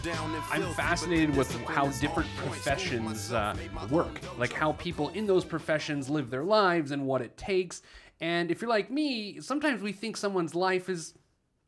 I'm fascinated with how different professions work, like how people in those professions live their lives and what it takes. And if you're like me, sometimes we think someone's life is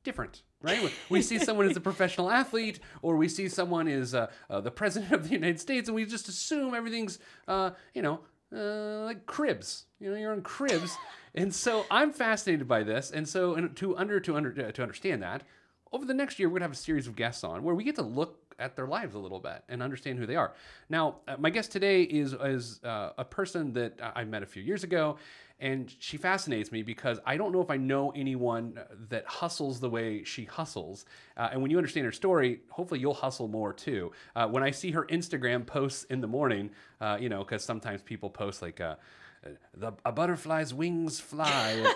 different, right? We see someone as a professional athlete, or we see someone as the president of the United States, and we just assume everything's, like Cribs. You're on Cribs. And so I'm fascinated by this. And so to understand that, over the next year, we're going to have a series of guests on where we get to look at their lives a little bit and understand who they are. Now, my guest today is a person that I met a few years ago, and she fascinates me because I don't know if I know anyone that hustles the way she hustles. And when you understand her story, hopefully you'll hustle more too. When I see her Instagram posts in the morning, because sometimes people post like, a butterfly's wings fly.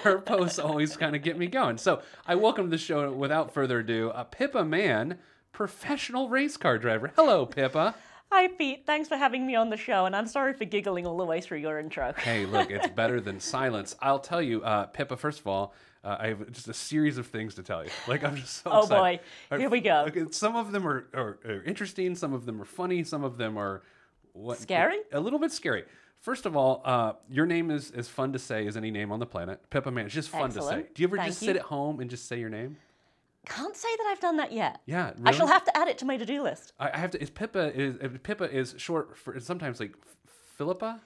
Her posts always kind of get me going. So I welcome to the show, without further ado, Pippa Mann, professional race car driver. Hello, Pippa. Hi, Pete. Thanks for having me on the show, and I'm sorry for giggling all the way through your intro. Hey, look, it's better than silence. I'll tell you, Pippa, first of all, I have just a series of things to tell you. Like, I'm just so excited. Oh, boy. Here we go. Okay, some of them are interesting. Some of them are funny. Some of them are... Scary? A little bit scary. First of all, your name is as fun to say as any name on the planet. Pippa Mann. It's just fun to say. Do you ever just sit at home and just say your name? Can't say that I've done that yet. Yeah, really? I shall have to add it to my to-do list. I have to. Pippa is short for sometimes like Philippa?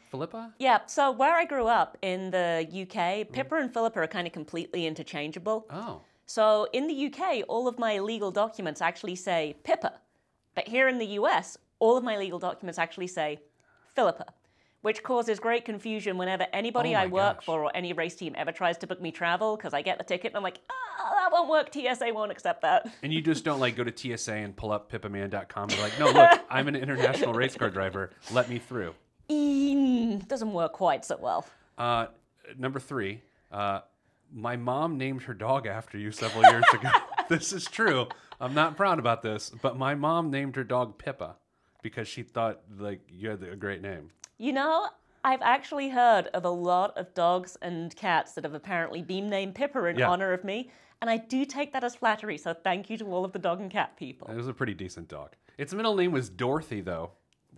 Yeah, so where I grew up in the UK, Pippa and Philippa are kind of completely interchangeable. Oh. So in the UK, all of my legal documents actually say Pippa. But here in the US, all of my legal documents actually say Philippa, which causes great confusion whenever anybody I work for or any race team ever tries to book me travel, because I get the ticket and I'm like, that won't work. TSA won't accept that. And you just don't like go to TSA and pull up pippaman.com and be like, no, look, I'm an international race car driver. Let me through. Doesn't work quite so well. Number 3, my mom named her dog after you several years ago. This is true. I'm not proud about this, but my mom named her dog Pippa because she thought like you had a great name. I've actually heard of a lot of dogs and cats that have apparently been named Pippa in honor of me, and I do take that as flattery, so thank you to all of the dog and cat people. It was a pretty decent dog. Its middle name was Dorothy, though.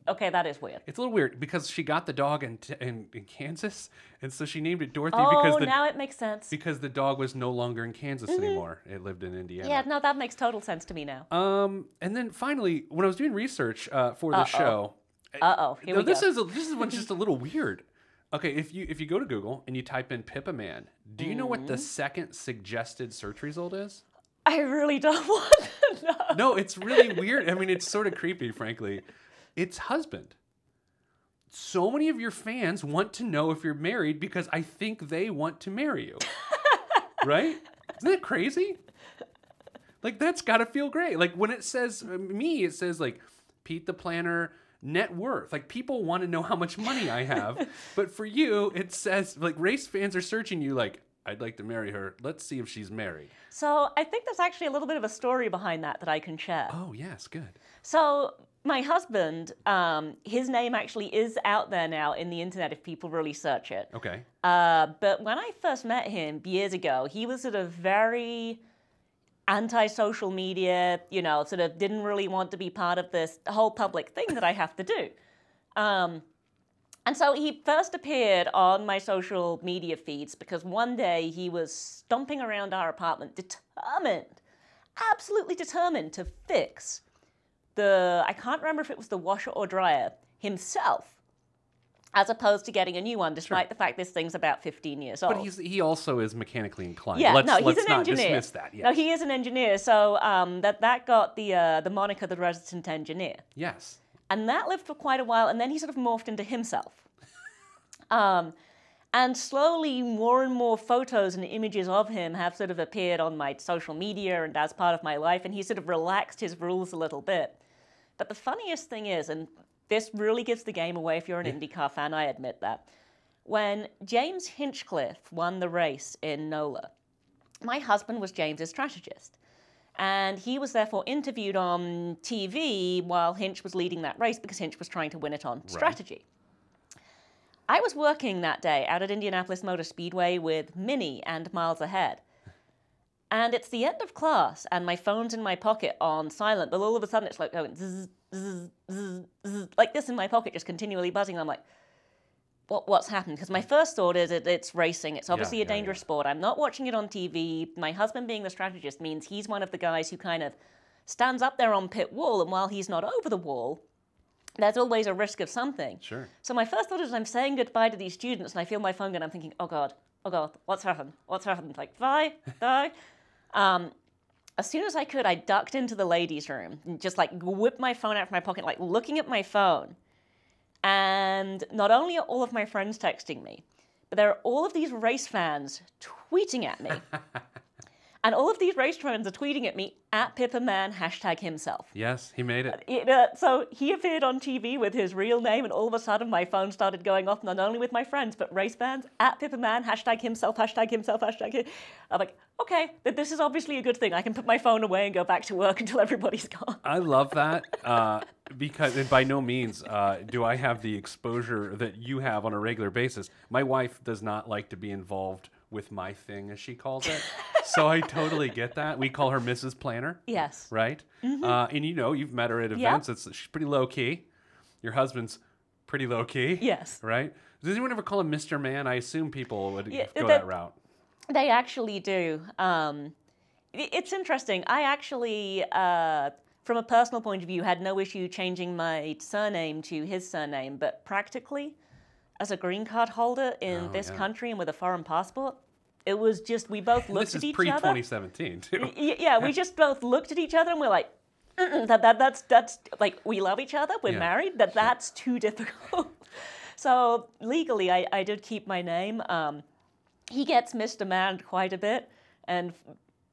Okay, that is weird. It's a little weird because she got the dog in Kansas, and so she named it Dorothy now it makes sense. Because the dog was no longer in Kansas anymore. It lived in Indiana. Yeah, no, that makes total sense to me now. And then finally, when I was doing research for the show... Here we go. This one's just a little weird. Okay, if you go to Google and you type in Pippa Mann, do you know what the second suggested search result is? I really don't want to know. No, it's really weird. I mean, it's sort of creepy, frankly. It's husband. So many of your fans want to know if you're married because I think they want to marry you. Right? Isn't that crazy? Like, that's got to feel great. Like, when it says me, it says, like, Pete the Planner... net worth. Like, people want to know how much money I have. But for you, it says, like, race fans are searching you like, I'd like to marry her. Let's see if she's married. So I think there's actually a little bit of a story behind that I can share. Oh, yes, good. So my husband, his name actually is out there now in the internet if people really search it. Okay. But when I first met him years ago, he was sort of very... anti-social media, sort of didn't really want to be part of this whole public thing that I have to do. And so he first appeared on my social media feeds because one day he was stomping around our apartment, absolutely determined to fix I can't remember if it was the washer or dryer himself, as opposed to getting a new one, despite the fact this thing's about 15 years old. But he also is mechanically inclined. Yeah, let's an not engineer. Dismiss that. Yes. No, he is an engineer, so that got the moniker the resident engineer. Yes. And that lived for quite a while, and then he sort of morphed into himself. And slowly, more and more photos and images of him have sort of appeared on my social media and as part of my life, and he sort of relaxed his rules a little bit. But the funniest thing is, and this really gives the game away if you're an IndyCar fan, I admit that. When James Hinchcliffe won the race in NOLA, my husband was James's strategist. And he was therefore interviewed on TV while Hinch was leading that race because Hinch was trying to win it on strategy. I was working that day out at Indianapolis Motor Speedway with Minnie and Miles Ahead. And it's the end of class, and my phone's in my pocket on silent, but all of a sudden it's like going zzz, zzz, zzz, zzz, like this in my pocket, just continually buzzing. And I'm like, what's happened? Because my first thought is it's racing. It's obviously a dangerous sport. I'm not watching it on TV. My husband being the strategist means he's one of the guys who kind of stands up there on pit wall, and while he's not over the wall, there's always a risk of something. Sure. So my first thought is I'm saying goodbye to these students, and I feel my phone, and I'm thinking, oh God, what's happened? What's happened? Like, bye. As soon as I could, I ducked into the ladies' room and just like whipped my phone out from my pocket, like looking at my phone. And not only are all of my friends texting me, but there are all of these race fans tweeting at me. And all of these race fans are tweeting at me at Pippa Mann, #himself. Yes, he made it. So he appeared on TV with his real name, and all of a sudden my phone started going off, not only with my friends, but race fans, at Pippa Mann, #himself, #himself, #him. I'm like, okay, this is obviously a good thing. I can put my phone away and go back to work until everybody's gone. I love that because, and by no means do I have the exposure that you have on a regular basis. My wife does not like to be involved with my thing, as she calls it. So I totally get that. We call her Mrs. Planner. Yes. Right? Mm-hmm. And you've met her at events. Yep. She's pretty low-key. Your husband's pretty low-key. Yes. Right? Does anyone ever call him Mr. Man? I assume people would go that route. They actually do. It's interesting. I actually, from a personal point of view, had no issue changing my surname to his surname, but practically, as a green card holder in this country and with a foreign passport, it was just, we both looked at each other. This is pre-2017, too. Yeah, we just both looked at each other and we're like, that's like, we love each other, we're married, that's too difficult. So legally, I did keep my name. He gets misdemanded quite a bit, and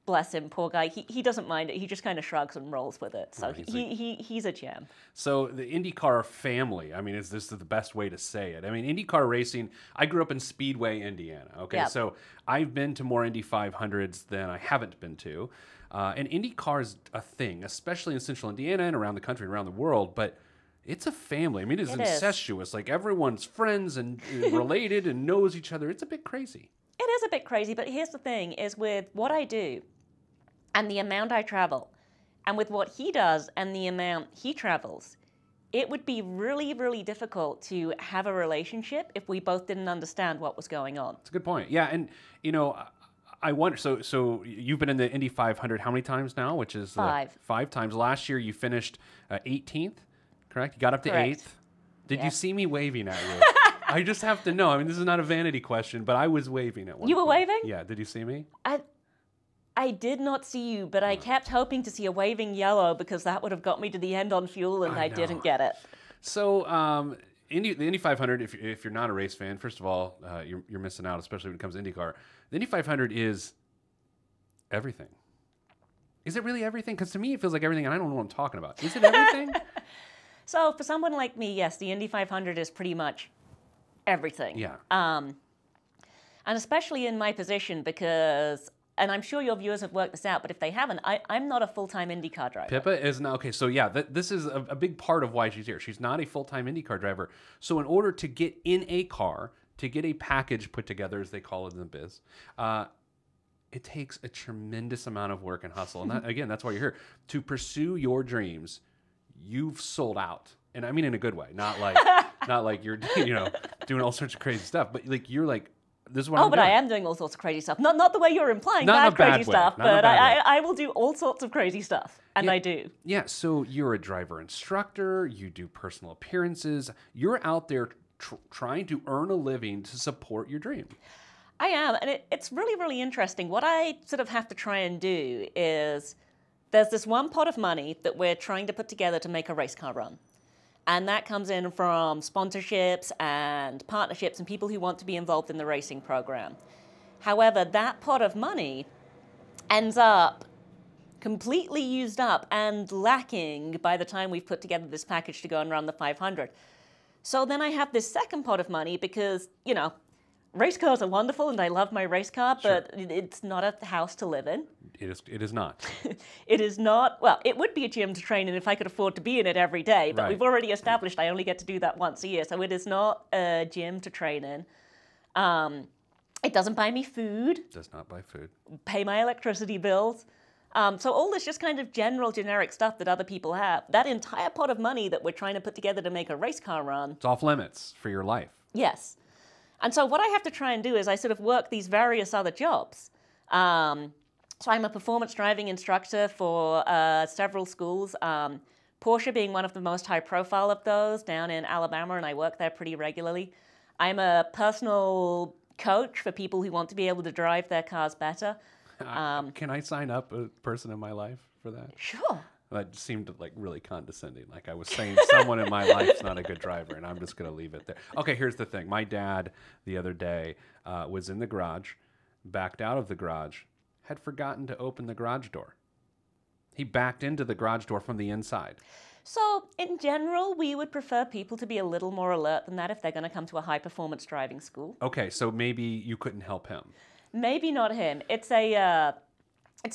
bless him, poor guy, he doesn't mind it. He just kind of shrugs and rolls with it. So he's a gem. So the IndyCar family, I mean, this is the best way to say it. I mean, IndyCar racing, I grew up in Speedway, Indiana. Okay, yep. So I've been to more Indy 500s than I haven't been to. And IndyCar is a thing, especially in central Indiana and around the country and around the world. But it's a family. I mean, it's incestuous. Like, everyone's friends and related and knows each other. It's a bit crazy. It is a bit crazy, but here's the thing, is with what I do and the amount I travel, and with what he does and the amount he travels, it would be really, really difficult to have a relationship if we both didn't understand what was going on. That's a good point. Yeah, and, I wonder, so you've been in the Indy 500 how many times now? Which is 5. 5 times. Last year you finished 18th, correct? You got up to 8th. Did you see me waving at you? I just have to know. I mean, this is not a vanity question, but I was waving at one point. You were waving? Yeah. Did you see me? I did not see you, but I kept hoping to see a waving yellow because that would have got me to the end on fuel, and I didn't get it. So the Indy 500, if you're not a race fan, first of all, you're missing out, especially when it comes to IndyCar. The Indy 500 is everything. Is it really everything? Because to me, it feels like everything, and I don't know what I'm talking about. Is it everything? So for someone like me, yes, the Indy 500 is pretty much everything. Yeah. And especially in my position, because, and I'm sure your viewers have worked this out, but if they haven't, I'm not a full-time IndyCar driver. Pippa is not. Okay, so yeah, this is a big part of why she's here. She's not a full-time IndyCar driver. So in order to get in a car, to get a package put together, as they call it in the biz, it takes a tremendous amount of work and hustle. And that, again, that's why you're here. To pursue your dreams, you've sold out. And I mean in a good way. Not like you're, doing all sorts of crazy stuff. But you're like, this is what I'm doing. I am doing all sorts of crazy stuff. Not the way you're implying, bad crazy stuff, but I will do all sorts of crazy stuff, and I do. Yeah, so you're a driver instructor, you do personal appearances, you're out there trying to earn a living to support your dream. I am, and it's really, really interesting. What I sort of have to try and do is, there's this one pot of money that we're trying to put together to make a race car run. And that comes in from sponsorships and partnerships and people who want to be involved in the racing program. However, that pot of money ends up completely used up and lacking by the time we've put together this package to go and run the 500. So then I have this second pot of money because, race cars are wonderful and I love my race car, but it's not a house to live in. It is not. It is not. Well, it would be a gym to train in if I could afford to be in it every day, but we've already established I only get to do that once a year, so it is not a gym to train in. It doesn't buy me food, Does not buy food. pay my electricity bills. So all this just kind of general, generic stuff that other people have. That entire pot of money that we're trying to put together to make a race car run. It's off limits for your life. Yes. And so what I have to try and do is I sort of work these various other jobs. So I'm a performance driving instructor for several schools, Porsche being one of the most high profile of those down in Alabama, and I work there pretty regularly. I'm a personal coach for people who want to be able to drive their cars better. Can I sign up a person in my life for that? Sure. That seemed like really condescending. Like I was saying someone in my life's not a good driver, and I'm just going to leave it there. Okay, here's the thing. My dad, the other day, was in the garage, backed out of the garage, had forgotten to open the garage door. He backed into the garage door from the inside. So, in general, we would prefer people to be a little more alert than that if they're going to come to a high-performance driving school. Okay, so maybe you couldn't help him. Maybe not him. It's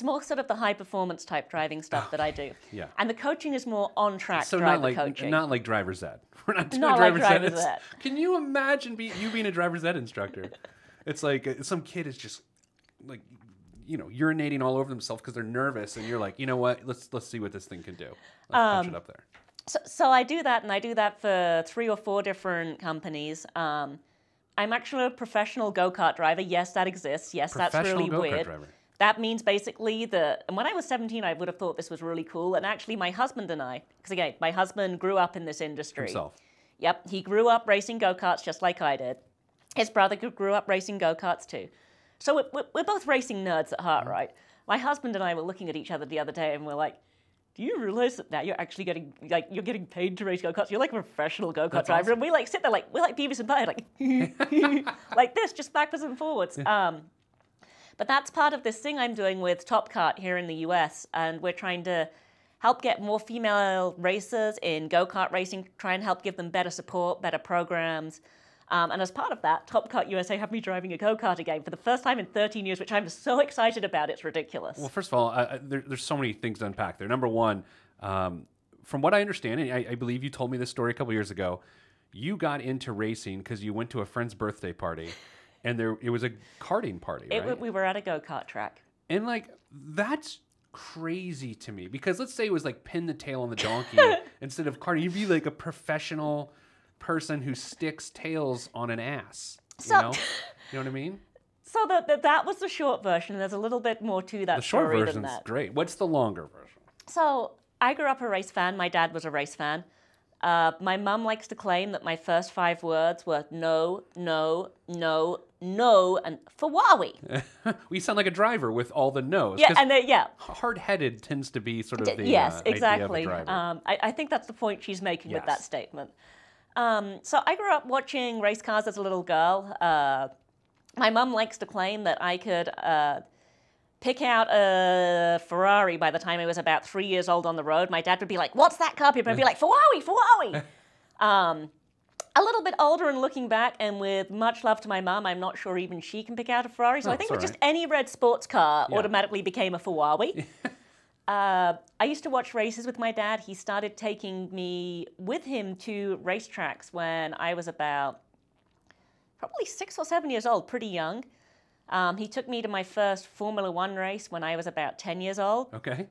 more sort of the high-performance type driving stuff that I do. Yeah. And the coaching is more on-track So driver coaching. not like driver's ed. We're not doing Not like driver's ed. driver's ed. Can you imagine you being a driver's ed instructor? It's like some kid is just like, urinating all over themselves because they're nervous, and you're like, you know what? Let's see what this thing can do. Let's punch it up there. So I do that, and I do that for 3 or 4 different companies. I'm actually a professional go-kart driver. Yes, that exists. Yes, that's really weird. Driver. That means basically and when I was 17, I would have thought this was really cool. And actually, my husband and I, because again, my husband grew up in this industry. Himself. Yep, he grew up racing go-karts just like I did. His brother grew up racing go-karts too. So we're both racing nerds at heart, right? My husband and I were looking at each other the other day, and we're like, do you realize that now you're actually getting paid to race go-karts? You're like a professional go-kart driver. Awesome. And we sit there we're like Beavis and Butthead, like this, just backwards and forwards. But that's part of this thing I'm doing with Top Kart here in the US, and we're trying to help get more female racers in go-kart racing, try and help give them better support, better programs. And as part of that, Top Kart USA have me driving a go-kart again for the first time in 13 years, which I'm so excited about. It's ridiculous. Well, first of all, there's so many things to unpack there. Number one, from what I understand, and I believe you told me this story a couple years ago, you got into racing because you went to a friend's birthday party, and it was a karting party, right? We were at a go-kart track. And that's crazy to me, because let's say it was like pin the tail on the donkey instead of karting. You'd be like a professional person who sticks tails on an ass. You know what I mean? So that was the short version. There's a little bit more to that story than that. The short version's great. What's the longer version? So I grew up a race fan. My dad was a race fan. My mum likes to claim that my first 5 words were no, no, no, no, and Fawawi. We sound like a driver with all the no's. Yeah, and yeah. Hard-headed tends to be sort of the yes, idea exactly. of a driver. I think that's the point she's making with that Yes. statement. So I grew up watching race cars as a little girl. My mum likes to claim that I could pick out a Ferrari by the time I was about 3 years old on the road. My dad would be like, "What's that car?" I'd be like, "Fawawi, Fawawi." A little bit older and looking back, and with much love to my mum, I'm not sure even she can pick out a Ferrari. So I think that just any red sports car automatically became a Fawawi. I used to watch races with my dad. He started taking me with him to racetracks when I was about probably 6 or 7 years old, pretty young. He took me to my first Formula One race when I was about 10 years old. Okay.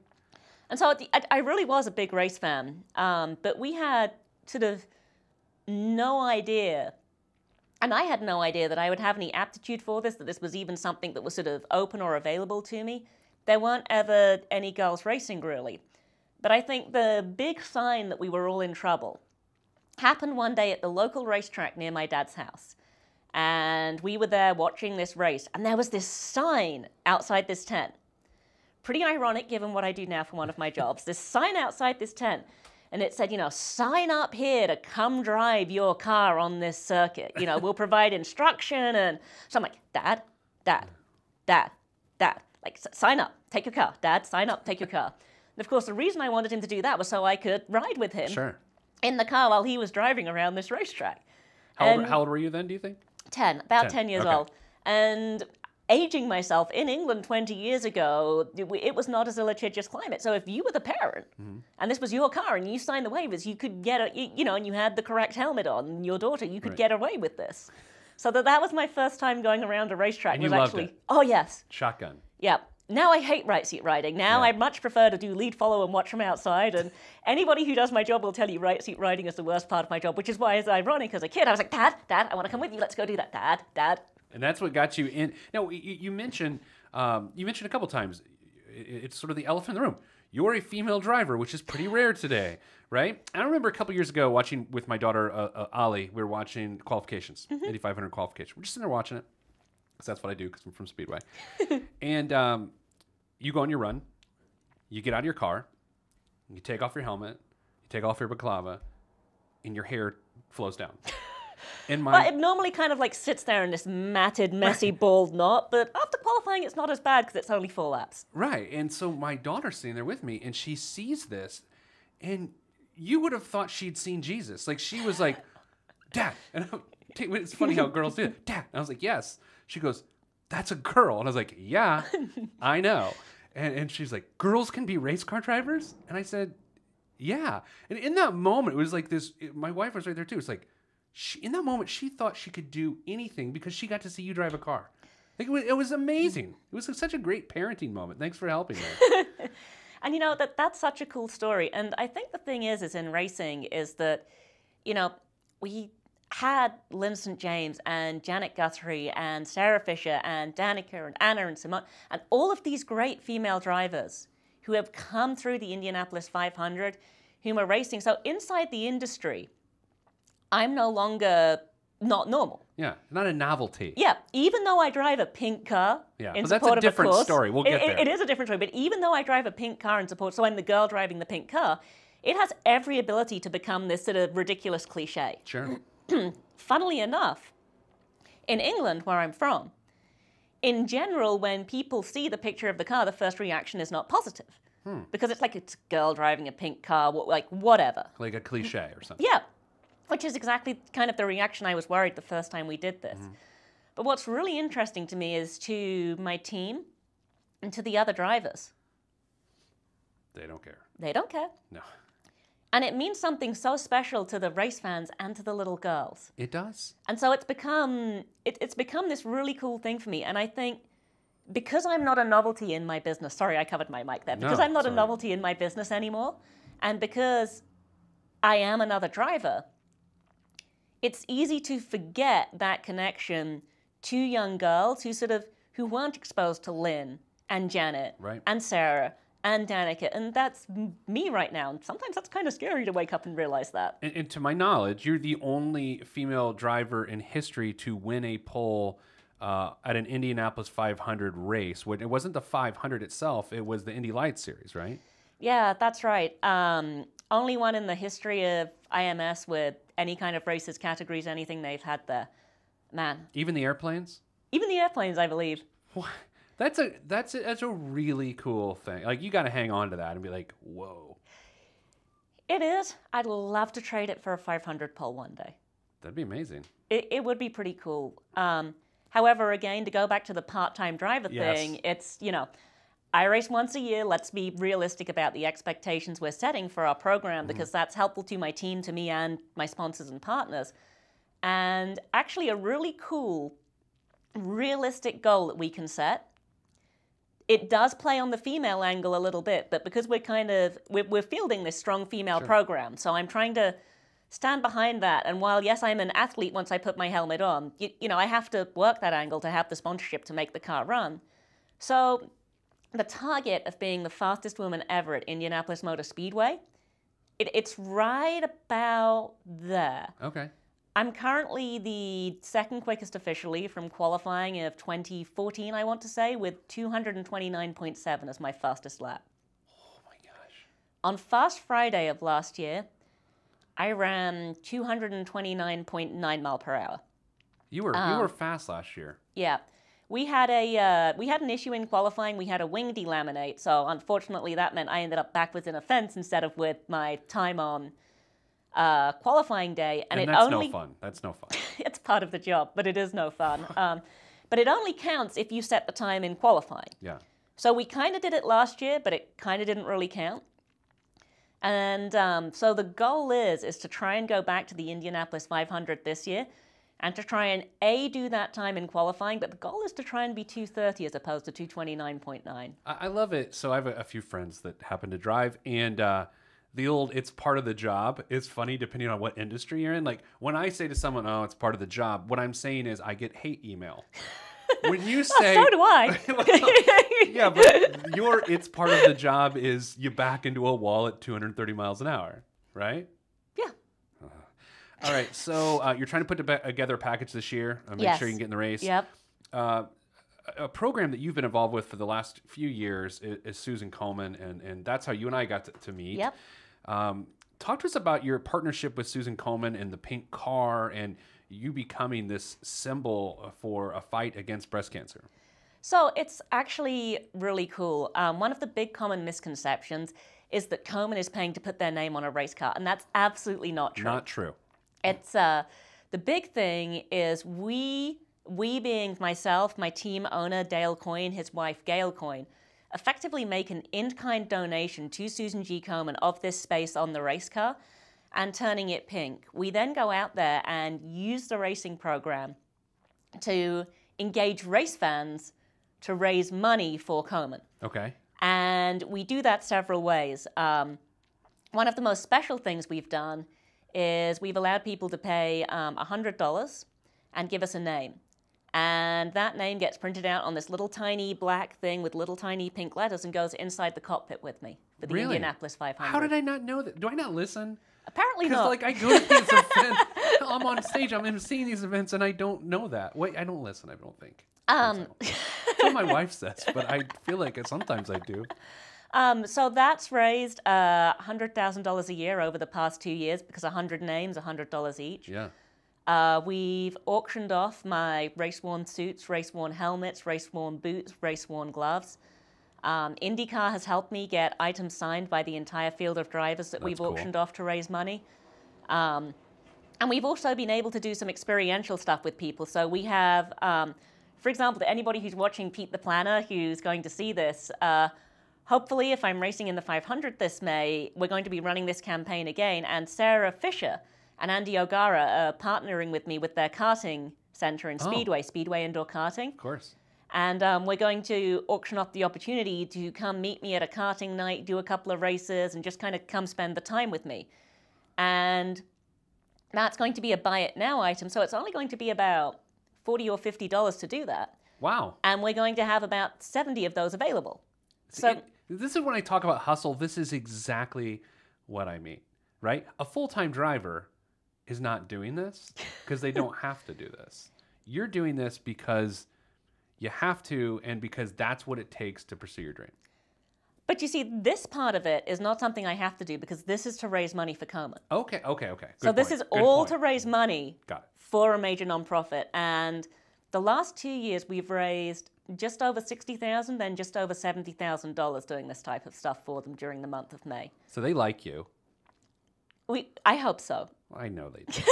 And so I really was a big race fan. But we had sort of no idea, and I had no idea that I would have any aptitude for this, that this was even something that was sort of open or available to me. There weren't ever any girls racing, really. But I think the big sign that we were all in trouble happened one day at the local racetrack near my dad's house. And we were there watching this race, and there was this sign outside this tent. Pretty ironic, given what I do now for one of my jobs. This sign outside this tent, and it said, sign up here to come drive your car on this circuit. We'll provide instruction. And so I'm like, Dad, like, sign up, take your car. Dad, sign up, take your car. And of course, the reason I wanted him to do that was so I could ride with him in the car while he was driving around this racetrack. How old were you then, do you think? 10, about 10 years old. And aging myself in England 20 years ago, it was not as a litigious climate. So if you were the parent and this was your car and you signed the waivers, you could get and you had the correct helmet on, your daughter, you could get away with this. So that was my first time going around a racetrack. And you was loved actually, it. Oh, yes. Shotgun. Yeah. Now I hate right seat riding. Now Yeah. I much prefer to do lead, follow, and watch from outside. And anybody who does my job will tell you right seat riding is the worst part of my job, which is why, as ironic, as a kid, I was like, Dad, I want to come with you. Let's go do that, Dad. And that's what got you in. Now, you mentioned a couple times, it's sort of the elephant in the room. You're a female driver, which is pretty rare today, right? I remember a couple years ago watching with my daughter, Ali, we were watching qualifications, 8,500 qualification. We're just sitting there watching it, because that's what I do, because I'm from Speedway. And you go on your run, you get out of your car, you take off your helmet, you take off your balaclava, and your hair flows down. But it normally kind of like sits there in this matted, messy, bald knot. But after qualifying, it's not as bad because it's only 4 laps. Right. And so my daughter's sitting there with me, and she sees this, and you would have thought she'd seen Jesus. Like, she was like, Dad. And it's funny how girls do it. Dad. And I was like, yes. She goes, that's a girl. And I was like, yeah, I know. And she's like, girls can be race car drivers? And I said, yeah. And in that moment, it was like this. My wife was right there, too. It's like, in that moment, she thought she could do anything because she got to see you drive a car. Like, it was amazing. It was such a great parenting moment. Thanks for helping me. And you know, that's such a cool story. And I think the thing is in racing is that, you know, we had Lynn St. James and Janet Guthrie and Sarah Fisher and Danica and Anna and Simone and all of these great female drivers who have come through the Indianapolis 500 whom are racing. So inside the industry, I'm no longer not normal. Yeah, not a novelty. Yeah, even though I drive a pink car in but support that's a different of a course, story. We'll get there. It is a different story, but even though I drive a pink car in support, so I'm the girl driving the pink car, it has every ability to become this sort of ridiculous cliche. Sure. Funnily enough, in England, where I'm from, in general, when people see the picture of the car, the first reaction is not positive. Because it's like it's a girl driving a pink car, like whatever. Like a cliche or something. Yeah. Which is exactly kind of the reaction I was worried the first time we did this. But what's really interesting to me is to my team and to the other drivers. They don't care. They don't care. No. And it means something so special to the race fans and to the little girls. It does. And so it's become this really cool thing for me. And I think because I'm not a novelty in my business, sorry, I covered my mic there. Because I'm not a novelty in my business anymore, and because I am another driver, it's easy to forget that connection to young girls who weren't exposed to Lynn and Janet and Sarah and Danica, and that's me right now. And sometimes that's kind of scary to wake up and realize that. And to my knowledge, you're the only female driver in history to win a pole at an Indianapolis 500 race. It wasn't the 500 itself; it was the Indy Lights Series, right? Yeah, that's right. Only one in the history of IMS with any kind of races, categories, anything they've had there. Man. Even the airplanes? Even the airplanes, I believe. What? That's a really cool thing. Like, you got to hang on to that and be like, whoa. It is. I'd love to trade it for a 500 pole one day. That'd be amazing. It would be pretty cool. However, again, to go back to the part-time driver thing, it's, you know, I race once a year. Let's be realistic about the expectations we're setting for our program because that's helpful to my team, to me, and my sponsors and partners. And actually a really cool, realistic goal that we can set. It does play on the female angle a little bit, but because we're fielding this strong female program, so I'm trying to stand behind that. And while, yes, I'm an athlete once I put my helmet on, you know, I have to work that angle to have the sponsorship to make the car run. So the target of being the fastest woman ever at Indianapolis Motor Speedway, it's right about there. Okay. I'm currently the second quickest officially from qualifying of 2014, I want to say, with 229.7 as my fastest lap. Oh my gosh. On Fast Friday of last year, I ran 229.9 mile per hour. You were fast last year. Yeah. We had an issue in qualifying. We had a wing delaminate, so unfortunately that meant I ended up back within a fence instead of with my time on qualifying day. And that's no fun. That's no fun. It's part of the job, but it is no fun. But it only counts if you set the time in qualifying. Yeah. So we kind of did it last year, but it kind of didn't really count. And so the goal is to try and go back to the Indianapolis 500 this year and to try and A, do that time in qualifying, but the goal is to try and be 2:30 as opposed to 2:29.9. I love it. So I have a few friends that happen to drive, and the old "it's part of the job" is funny depending on what industry you're in. Like when I say to someone, "Oh, it's part of the job," what I'm saying is I get hate email. When you say, so do I. Well, yeah, but "it's part of the job" is you back into a wall at 230 miles an hour, right? Yeah. All right, so you're trying to put together a package this year. Make sure you can get in the race. Yep. A program that you've been involved with for the last few years is Susan Komen, and that's how you and I got to meet. Yep. Talk to us about your partnership with Susan Komen and the pink car, and you becoming this symbol for a fight against breast cancer. So it's actually really cool. One of the big common misconceptions is that Komen is paying to put their name on a race car, and that's absolutely not true. Not true. It's the big thing is we being myself, my team owner Dale Coyne, his wife Gail Coyne, effectively make an in-kind donation to Susan G. Komen of this space on the race car and turning it pink. We then go out there and use the racing program to engage race fans to raise money for Komen. Okay. And we do that several ways. One of the most special things we've done is we've allowed people to pay $100 and give us a name. And that name gets printed out on this little tiny black thing with little tiny pink letters and goes inside the cockpit with me for the Indianapolis 500. How did I not know that? Do I not listen? Apparently not. Because like I go to these events, I'm on stage, I'm emceeing these events, and I don't know that. Wait, I don't listen, I don't think. That's what my wife says, but I feel like sometimes I do. So that's raised $100,000 a year over the past 2 years because 100 names, $100 each. Yeah. We've auctioned off my race-worn suits, race-worn helmets, race-worn boots, race-worn gloves. IndyCar has helped me get items signed by the entire field of drivers that we've auctioned off to raise money. And we've also been able to do some experiential stuff with people. So we have, for example, to anybody who's watching Pete the Planner, who's going to see this, hopefully if I'm racing in the 500 this May, we're going to be running this campaign again. And Sarah Fisher and Andy O'Gara are partnering with me with their karting center in Speedway Indoor Karting. Of course. And we're going to auction off the opportunity to come meet me at a karting night, do a couple of races, and just kind of come spend the time with me. And that's going to be a buy it now item, so it's only going to be about $40 or $50 to do that. Wow. And we're going to have about 70 of those available. This is when I talk about hustle, this is exactly what I mean, right? A full-time driver is not doing this because they don't have to do this. You're doing this because you have to, and because that's what it takes to pursue your dream. But you see, this part of it is not something I have to do because this is to raise money for Komen. Okay. So this is all to raise money for a major nonprofit. And the last 2 years, we've raised just over $60,000, then just over $70,000 doing this type of stuff for them during the month of May. So they like you. I hope so. I know they do.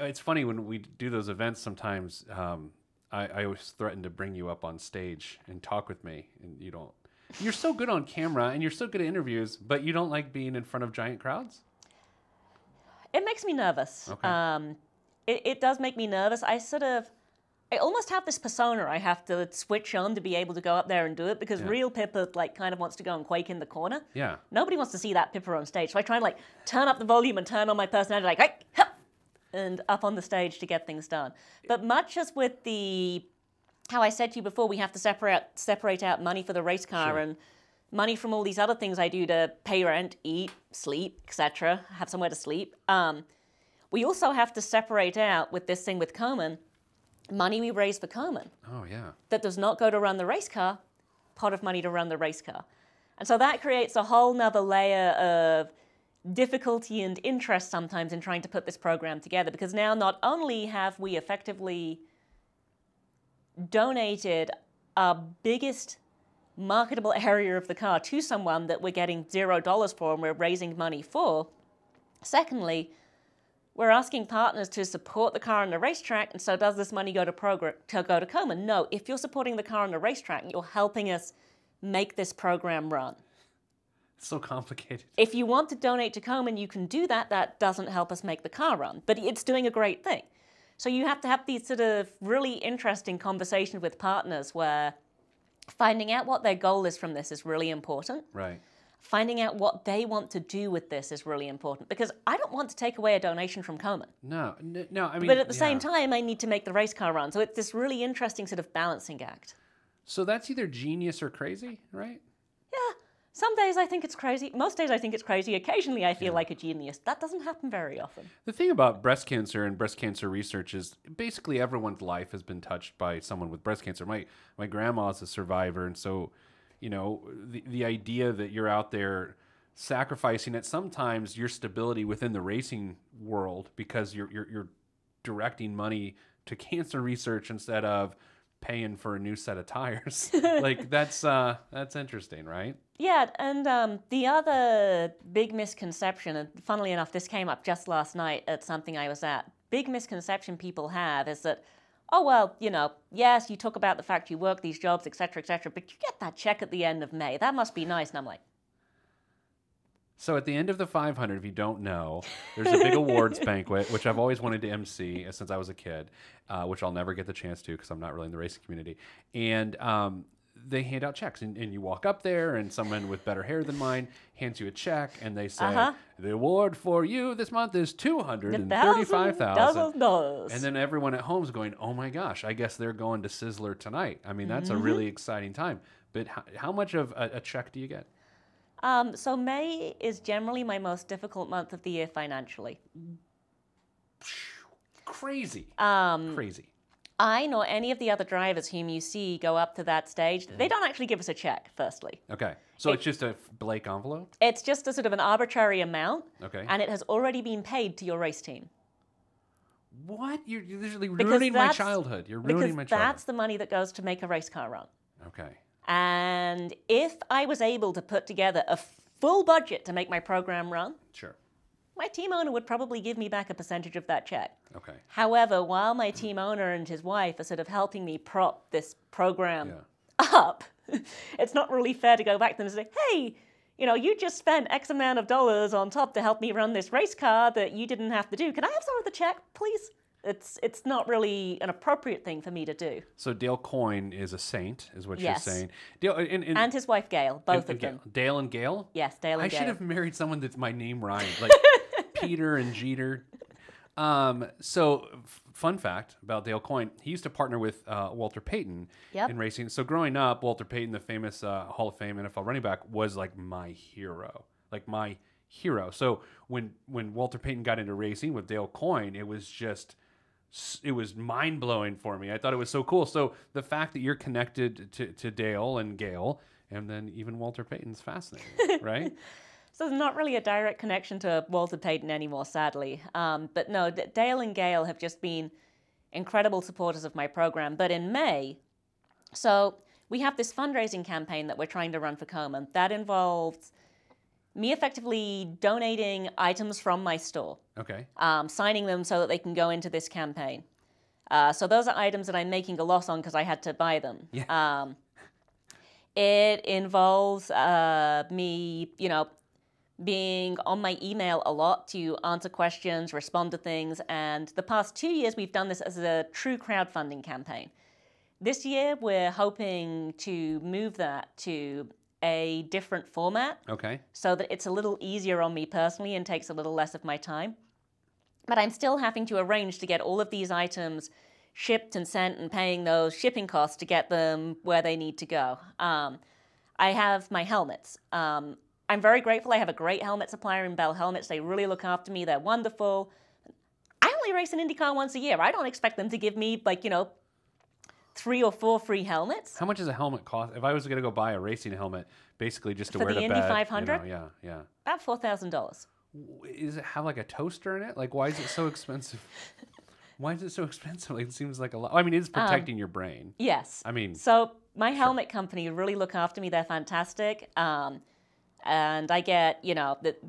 It's funny when we do those events sometimes, I always threaten to bring you up on stage and talk with me, and you don't. You're so good on camera, and you're so good at interviews, but you don't like being in front of giant crowds? It makes me nervous. Okay. It does make me nervous. I almost have this persona I have to switch on to be able to go up there and do it because real Pippa kind of wants to go and quake in the corner. Yeah. Nobody wants to see that Pippa on stage. So I try to turn up the volume and turn on my personality hey, hup, and up on the stage to get things done. But much as with how I said to you before, we have to separate out money for the race car and money from all these other things I do to pay rent, eat, sleep, etc., have somewhere to sleep. We also have to separate out with this thing with Komen, money we raise for Komen. Oh, yeah. That does not go to run the race car, pot of money to run the race car. And so that creates a whole nother layer of difficulty and interest sometimes in trying to put this program together because now not only have we effectively donated our biggest marketable area of the car to someone that we're getting $0 for and we're raising money for, secondly, we're asking partners to support the car on the racetrack, and so does this money go to Komen? No, if you're supporting the car on the racetrack, you're helping us make this program run. It's so complicated. If you want to donate to Komen, you can do that. That doesn't help us make the car run, but it's doing a great thing. So you have to have these sort of really interesting conversations with partners where finding out what their goal is from this is really important. Right. Finding out what they want to do with this is really important, because I don't want to take away a donation from Komen. No, I mean... But at the same time, I need to make the race car run. So it's this really interesting sort of balancing act. So that's either genius or crazy, right? Yeah. Some days I think it's crazy. Most days I think it's crazy. Occasionally I feel like a genius. That doesn't happen very often. The thing about breast cancer and breast cancer research is basically everyone's life has been touched by someone with breast cancer. My grandma's a survivor, and so, you know, the idea that you're out there sacrificing at sometimes your stability within the racing world because you're directing money to cancer research instead of paying for a new set of tires. Like that's interesting, right? Yeah, and the other big misconception, and funnily enough, this came up just last night at something I was at. Big misconception people have is that, oh, well, you know, yes, you talk about the fact you work these jobs, et cetera, but you get that check at the end of May. That must be nice. And I'm like... So at the end of the 500, if you don't know, there's a big awards banquet, which I've always wanted to MC since I was a kid, which I'll never get the chance to because I'm not really in the racing community. And they hand out checks, and you walk up there, and someone with better hair than mine hands you a check, and they say, the award for you this month is $235,000. And then everyone at home is going, oh my gosh, I guess they're going to Sizzler tonight. I mean, that's a really exciting time. But how much of a check do you get? So May is generally my most difficult month of the year financially. Crazy. Crazy. I nor any of the other drivers whom you see go up to that stage, they don't actually give us a check, firstly. Okay. So it's just a blank envelope? It's just a sort of an arbitrary amount. Okay. And it has already been paid to your race team. What? You're literally ruining my childhood. You're ruining my childhood. Because that's the money that goes to make a race car run. Okay. And if I was able to put together a full budget to make my program run, sure, my team owner would probably give me back a percentage of that check. Okay. However, while my team owner and his wife are sort of helping me prop this program up, it's not really fair to go back to them and say, hey, you know, you just spent X amount of dollars on top to help me run this race car that you didn't have to do. Can I have some of the check, please? It's not really an appropriate thing for me to do. So Dale Coyne is a saint, is what you're saying. Dale, and his wife Gail, both of them. Dale and Gail? Yes, Dale and Gail. I should have married someone that's my name rhymed, like Peter and Jeter. So, fun fact about Dale Coyne, he used to partner with Walter Payton in racing. So growing up, Walter Payton, the famous Hall of Fame NFL running back, was like my hero. So when Walter Payton got into racing with Dale Coyne, it was mind-blowing for me. I thought it was so cool. So the fact that you're connected to Dale and Gail, and then even Walter Payton's fascinating, right? So there's not really a direct connection to Walter Payton anymore, sadly. But no, Dale and Gail have just been incredible supporters of my program. But in May, so we have this fundraising campaign that we're trying to run for Komen. That involves me effectively donating items from my store. Okay. Signing them so that they can go into this campaign. So those are items that I'm making a loss on because I had to buy them. Yeah. It involves me, you know, being on my email a lot to answer questions, respond to things, and the past 2 years we've done this as a true crowdfunding campaign. This year we're hoping to move that to a different format. Okay. So that it's a little easier on me personally and takes a little less of my time. But I'm still having to arrange to get all of these items shipped and sent and paying those shipping costs to get them where they need to go. I have my helmets. I'm very grateful. I have a great helmet supplier in Bell Helmets. They really look after me. They're wonderful. I only race an IndyCar once a year. I don't expect them to give me, 3 or 4 free helmets. How much does a helmet cost? If I was going to go buy a racing helmet, basically just to wear to bed. For the Indy 500? You know, yeah. About $4,000. Does it have like a toaster in it? Like, why is it so expensive? Why is it so expensive? Like, it seems like a lot. I mean, it's protecting your brain. Yes. I mean. So my helmet company really look after me. They're fantastic. And I get,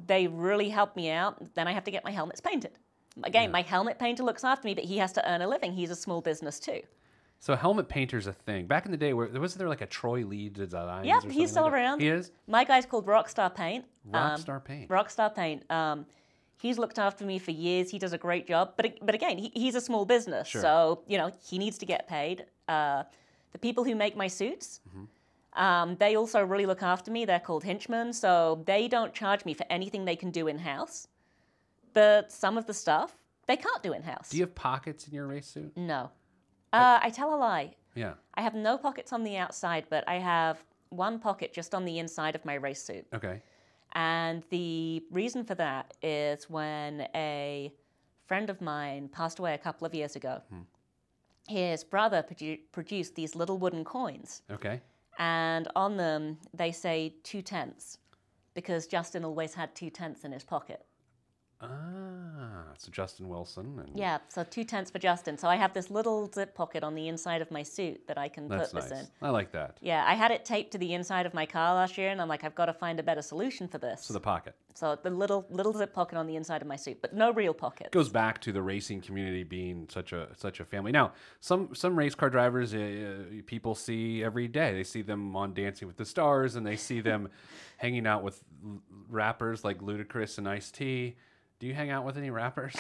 they really help me out. Then I have to get my helmets painted. Again, my helmet painter looks after me, but he has to earn a living. He's a small business too. So helmet painter's a thing. Back in the day, wasn't there like a Troy Lee design? Yep, he's still around. He is? My guy's called Rockstar Paint. Rockstar Paint. Rockstar Paint. He's looked after me for years. He does a great job. But again, he's a small business. Sure. So, he needs to get paid. The people who make my suits, they also really look after me. They're called henchmen. So they don't charge me for anything they can do in-house. But some of the stuff, they can't do in-house. Do you have pockets in your race suit? No. I tell a lie. Yeah. I have no pockets on the outside, but I have one pocket just on the inside of my race suit. Okay. And the reason for that is when a friend of mine passed away a couple of years ago, his brother produced these little wooden coins. Okay. And on them, they say 2/10, because Justin always had 2/10 in his pocket. So Justin Wilson. And Yeah, so 2/10 for Justin. So I have this little zip pocket on the inside of my suit that I can that's put this nice. in. I like that. Yeah, I had it taped to the inside of my car last year, and I'm like, I've got to find a better solution for this. So the pocket. So the little zip pocket on the inside of my suit, but no real pocket. Goes back to the racing community being such a family. Now, some race car drivers people see every day. They see them on Dancing with the Stars, and they see them hanging out with rappers like Ludacris and Ice-T. Do you hang out with any rappers?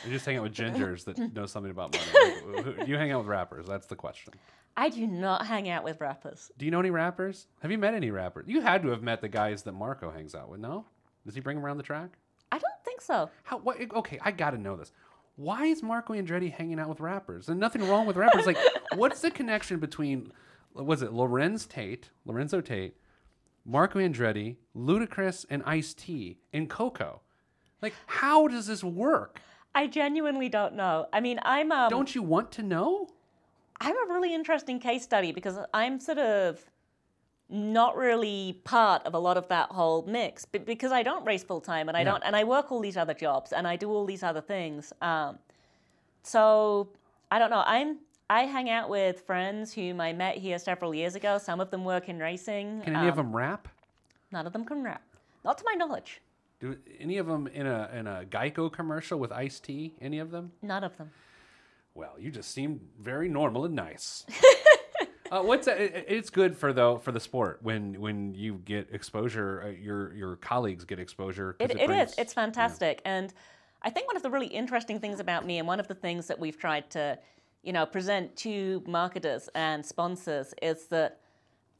You just hang out with gingers that know something about money. Do you hang out with rappers? That's the question. I do not hang out with rappers. Do you know any rappers? Have you met any rappers? You had to have met the guys that Marco hangs out with, no? Does he bring them around the track? I don't think so. Okay, I got to know this. Why is Marco Andretti hanging out with rappers? And nothing wrong with rappers. Like, what's the connection between, was it Lorenzo Tate, Marco Andretti, Ludacris, and Ice-T, and Coco? Like, how does this work? I genuinely don't know. I mean, Don't you want to know? I'm a really interesting case study because I'm sort of not really part of a lot of that whole mix because I don't race full time and I work all these other jobs and I do all these other things. So I don't know. I hang out with friends whom I met here several years ago. Some of them work in racing. Can any of them rap? None of them can rap, not to my knowledge. Do any of them in a Geico commercial with Ice-T? Any of them? None of them. Well, you just seem very normal and nice. It's good for the sport when you get exposure. Your colleagues get exposure. It is. It's fantastic, and I think one of the really interesting things about me, and one of the things that we've tried to, present to marketers and sponsors, is that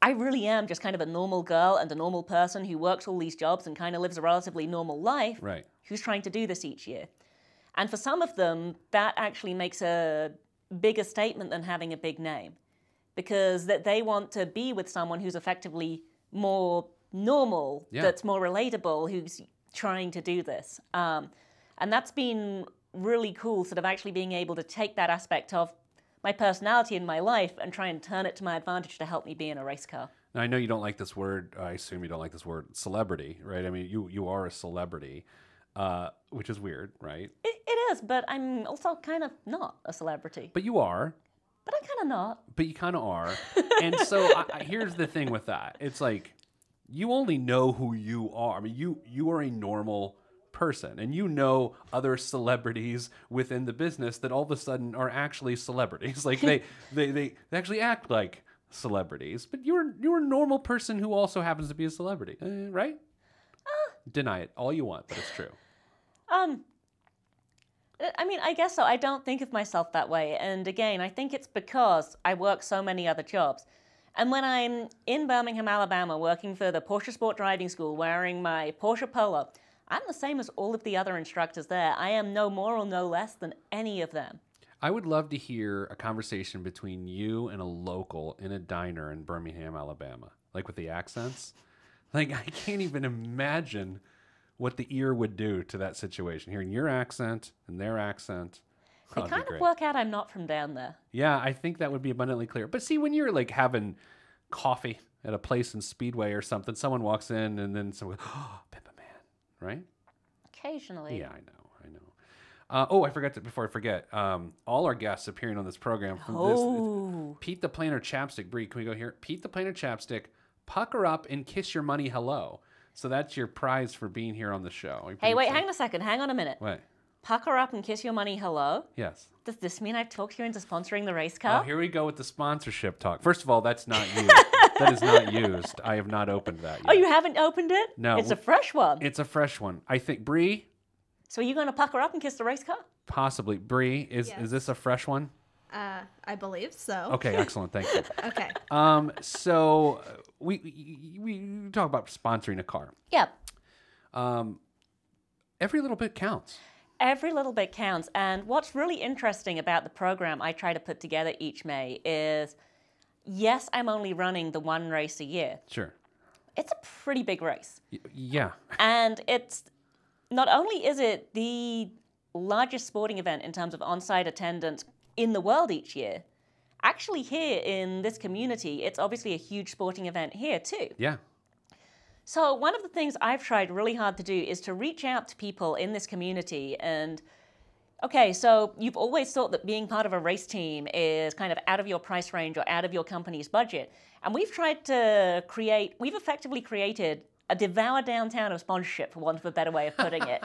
I really am just kind of a normal girl and a normal person who works all these jobs and kind of lives a relatively normal life, right, who's trying to do this each year. And for some of them, that actually makes a bigger statement than having a big name, because that they want to be with someone who's effectively more normal, that's more relatable, who's trying to do this. And that's been really cool, sort of actually being able to take that aspect of my personality in my life and try and turn it to my advantage to help me be in a race car. Now, I know you don't like this word. I assume you don't like this word, celebrity, right? I mean, you are a celebrity, which is weird, right? It is, but I'm also kind of not a celebrity. But you are. But I'm kind of not. But you kind of are. And so here's the thing with that. It's like you only know who you are. I mean, you are a normal person, and you know other celebrities within the business that all of a sudden are actually celebrities. Like they actually act like celebrities, but you're a normal person who also happens to be a celebrity, right? Deny it all you want, but it's true. I mean, I guess so. I don't think of myself that way. And again, I think it's because I work so many other jobs. And when I'm in Birmingham, Alabama, working for the Porsche Sport Driving School, wearing my Porsche Polo, I'm the same as all of the other instructors there. I am no more or no less than any of them. I would love to hear a conversation between you and a local in a diner in Birmingham, Alabama, like with the accents. Like, I can't even imagine what the ear would do to that situation. Hearing your accent and their accent. They kind of work out I'm not from down there. Yeah, I think that would be abundantly clear. But see, when you're like having coffee at a place in Speedway or something, someone walks in and then someone goes, oh, Pippa Mann, right? Occasionally. Yeah, I know. Oh, I forgot to, before I forget, all our guests appearing on this program from this, Pete the Planner Chapstick. Bree, can we go here? Pete the Planner Chapstick, pucker up and kiss your money hello. So that's your prize for being here on the show. Hey, wait, hang on a second. Hang on a minute. What? Pucker up and kiss your money hello? Yes. Does this mean I've talked you into sponsoring the race car? Oh, here we go with the sponsorship talk. First of all, that's not used. That is not used. I have not opened that yet. Oh, you haven't opened it? No. It's a fresh one. It's a fresh one. I think, Bree, So are you going to pucker up and kiss the race car? Possibly. Bree, is this a fresh one? I believe so. Okay, excellent. Thank you. Okay. So we talk about sponsoring a car. Yeah. Every little bit counts. Every little bit counts. And what's really interesting about the program I try to put together each May is, yes, I'm only running the one race a year. Sure. It's a pretty big race. Yeah. And it's not only is it the largest sporting event in terms of on-site attendance in the world each year, actually here in this community, it's obviously a huge sporting event here too. Yeah. So one of the things I've tried really hard to do is to reach out to people in this community and, okay, so you've always thought that being part of a race team is kind of out of your price range or out of your company's budget. And we've tried to we've effectively created a Devour downtown of sponsorship, for want of a better way of putting it.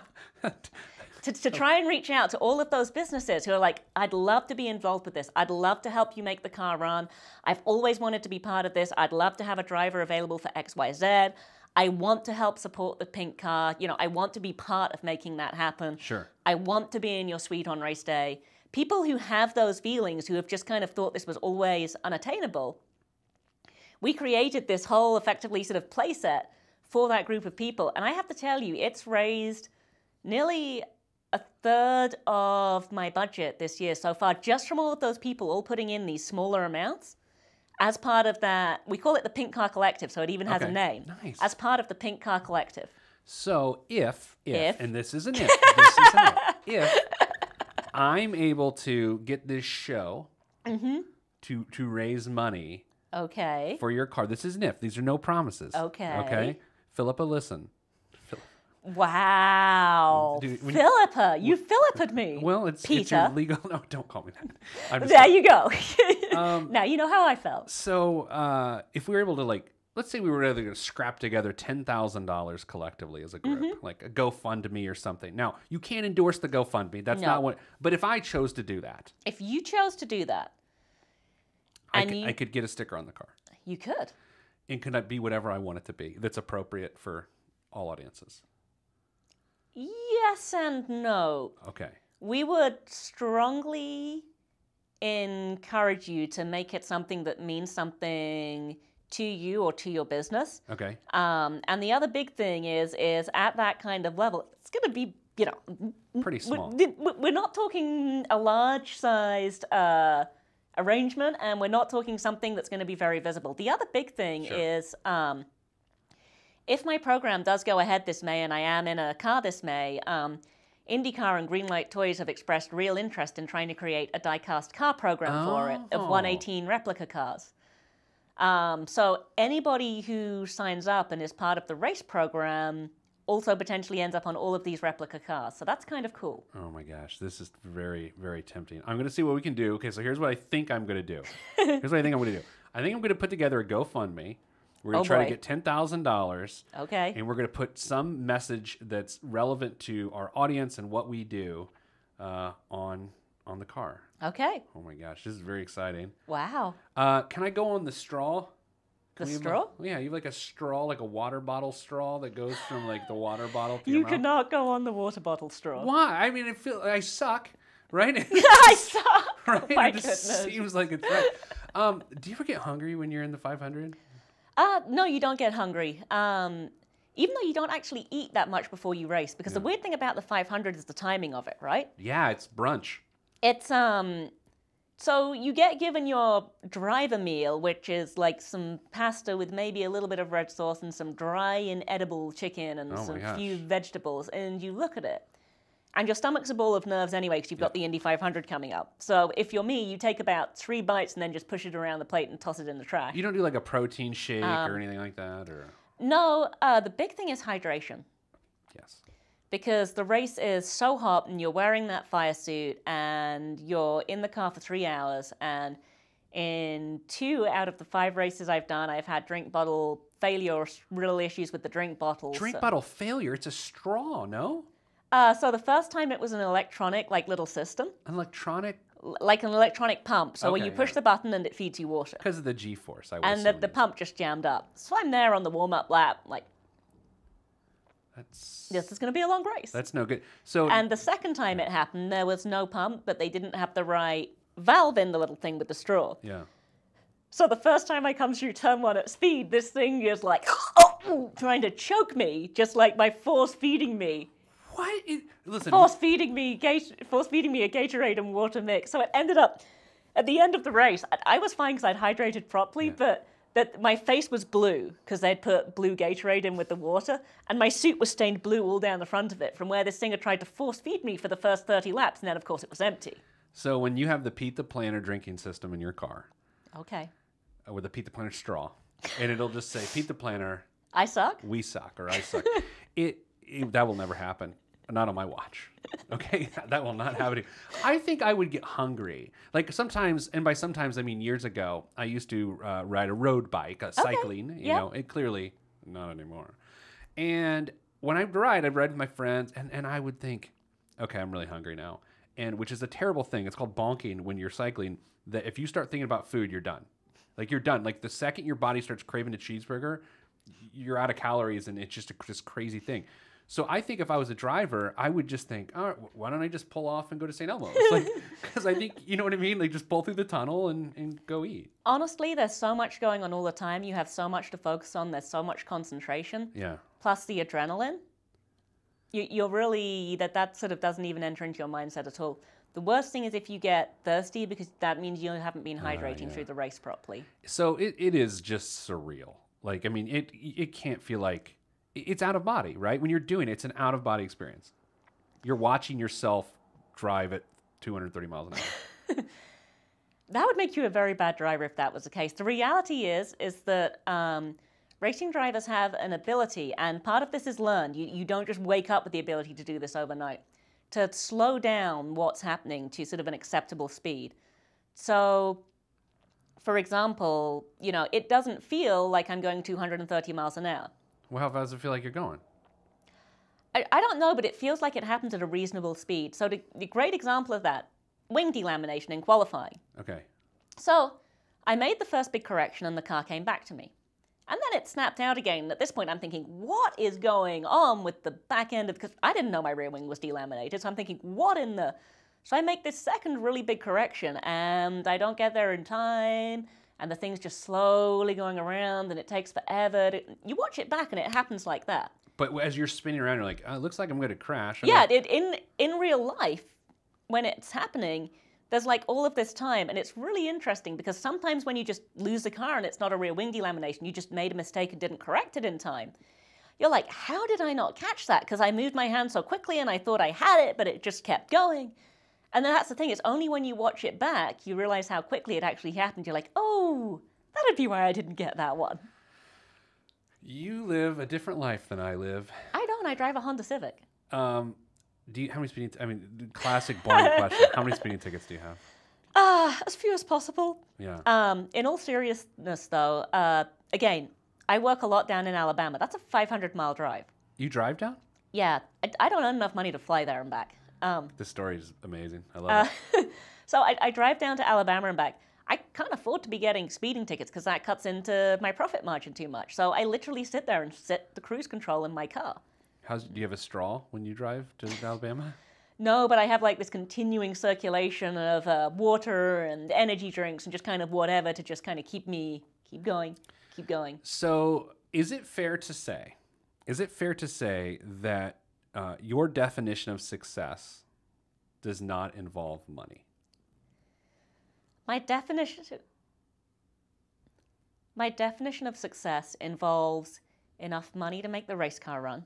To try and reach out to all of those businesses who are like, I'd love to be involved with this. I'd love to help you make the car run. I've always wanted to be part of this. I'd love to have a driver available for XYZ. I want to help support the pink car. You know, I want to be part of making that happen. Sure. I want to be in your suite on race day. People who have those feelings, who have just kind of thought this was always unattainable, we created this whole effectively sort of playset for that group of people. And I have to tell you, it's raised nearly a third of my budget this year so far, just from all of those people all putting in these smaller amounts. As part of that, we call it the Pink Car Collective, so it even has a name. Nice. As part of the Pink Car Collective. So if, and this is an if I'm able to get this show to raise money for your car, this is an if. These are no promises. Okay. Philippa, listen. Wow. Dude, Philippa. You Philippa'd me. Well, it's Peter. your legal. No, don't call me that. There you go. Now you know how I felt. So if we were able to, like, let's say we were able to scrap together $10,000 collectively as a group, like a GoFundMe or something. Now, you can't endorse the GoFundMe. That's not what. But if I chose to do that. If you chose to do that. I could get a sticker on the car. You could. And could that be whatever I want it to be that's appropriate for all audiences? Yes and no. Okay. We would strongly encourage you to make it something that means something to you or to your business. Okay. And the other big thing is at that kind of level, it's going to be, you know, pretty small. We're not talking a large-sized arrangement, and we're not talking something that's going to be very visible. The other big thing is, if my program does go ahead this May, and I am in a car this May, IndyCar and Greenlight Toys have expressed real interest in trying to create a die-cast car program for it of 118 replica cars. So anybody who signs up and is part of the race program also potentially ends up on all of these replica cars. So that's kind of cool. Oh my gosh, this is very, very tempting. I'm going to see what we can do. Okay, so here's what I think I'm going to do. Here's what I think I'm going to do. I think I'm going to put together a GoFundMe. We're going to try to get $10,000. Okay. And we're going to put some message that's relevant to our audience and what we do on the car. Okay. Oh my gosh, this is very exciting. Wow. Can I go on the straw? The straw? Yeah, you have like a straw, like a water bottle straw that goes from like the water bottle to your You mouth. cannot go on the water bottle straw. Why? I mean, I suck, right? I suck. Right? Oh my It just goodness. seems like it's right. Do you ever get hungry when you're in the 500? No, you don't get hungry. Even though you don't actually eat that much before you race, because the weird thing about the 500 is the timing of it, right? Yeah, it's brunch. It's so you get given your driver meal, which is like some pasta with maybe a little bit of red sauce and some dry inedible chicken and some few vegetables, and you look at it. And your stomach's a ball of nerves anyway, because you've got the Indy 500 coming up. So if you're me, you take about 3 bites and then just push it around the plate and toss it in the trash. You don't do like a protein shake or anything like that, or? No, the big thing is hydration. Yes. Because the race is so hot and you're wearing that fire suit and you're in the car for 3 hours, and in 2 out of the 5 races I've done, I've had drink bottle failure or real issues with the drink bottles. Drink bottle failure? It's a straw, no? So the first time it was an electronic, like, little system. An electronic? Like an electronic pump. So where you push the button and it feeds you water. Because of the G-force, I would And the pump just jammed up. So I'm there on the warm-up lap, like... This is going to be a long race. That's no good. So, And the second time it happened, there was no pump, but they didn't have the right valve in the little thing with the straw. yeah. So the first time I come through turn 1 at speed, this thing is like, trying to choke me, just like by force feeding me. What? Listen. Force feeding me a Gatorade and water mix. So it ended up, at the end of the race, I was fine because I'd hydrated properly, but that my face was blue because they'd put blue Gatorade in with the water, and my suit was stained blue all down the front of it from where this thing had tried to force feed me for the first 30 laps, and then of course it was empty. So when you have the Pete the Planner drinking system in your car, Okay. with a Pete the Planner straw, and it'll just say, Pete the Planner, I suck? we suck, or I suck. That will never happen. Not on my watch. Okay? That will not happen. I think I would get hungry. Like sometimes, and by sometimes I mean years ago, I used to ride a road bike, cycling. You know, it clearly, not anymore. And when I'd ride with my friends, and I would think, okay, I'm really hungry now. And which is a terrible thing. It's called bonking when you're cycling, that if you start thinking about food, you're done. Like you're done. Like the second your body starts craving a cheeseburger, you're out of calories, and it's just this crazy thing. So I think if I was a driver, I would just think, all right, why don't I just pull off and go to St. Elmo's? Like, because I think, you know what I mean? Like just pull through the tunnel and go eat. Honestly, there's so much going on all the time. You have so much to focus on. There's so much concentration. Yeah. Plus the adrenaline. You're really, that sort of doesn't even enter into your mindset at all. The worst thing is if you get thirsty, because that means you haven't been hydrating through the race properly. So it is just surreal. Like, I mean, it can't feel like, it's out of body, right? When you're doing it, it's an out of body experience. You're watching yourself drive at 230 miles an hour. That would make you a very bad driver if that was the case. The reality is that racing drivers have an ability, and part of this is learned. You don't just wake up with the ability to do this overnight, to slow down what's happening to sort of an acceptable speed. So, for example, you know, it doesn't feel like I'm going 230 miles an hour. Well, how fast does it feel like you're going? I don't know, but it feels like it happens at a reasonable speed. So the great example of that, wing delamination in qualifying. Okay. So I made the first big correction and the car came back to me. And then it snapped out again. And at this point, I'm thinking, what is going on with the back end of... Because I didn't know my rear wing was delaminated. So I'm thinking, what in the... So I make this second really big correction and I don't get there in time. And the thing's just slowly going around and it takes forever. You watch it back and it happens like that. But as you're spinning around, you're like, oh, it looks like I'm going to crash. In real life, when it's happening, there's like all of this time. And it's really interesting because sometimes when you just lose the car and it's not a rear wing delamination, you just made a mistake and didn't correct it in time. You're like, how did I not catch that? Because I moved my hand so quickly and I thought I had it, but it just kept going. And then that's the thing, it's only when you watch it back, you realize how quickly it actually happened. You're like, oh, that'd be why I didn't get that one. You live a different life than I live. I don't, I drive a Honda Civic. How many speeding, classic boring question. How many speeding tickets do you have? As few as possible. Yeah. In all seriousness though, again, I work a lot down in Alabama. That's a 500-mile drive. You drive down? Yeah, I don't earn enough money to fly there and back. This story is amazing. I love it. So I drive down to Alabama and back. I can't afford to be getting speeding tickets because that cuts into my profit margin too much. So I literally sit there and set the cruise control in my car. Do you have a straw when you drive to Alabama? No, but I have like this continuing circulation of water and energy drinks and just kind of whatever to just kind of keep going. So is it fair to say that your definition of success does not involve money? My definition of success involves enough money to make the race car run.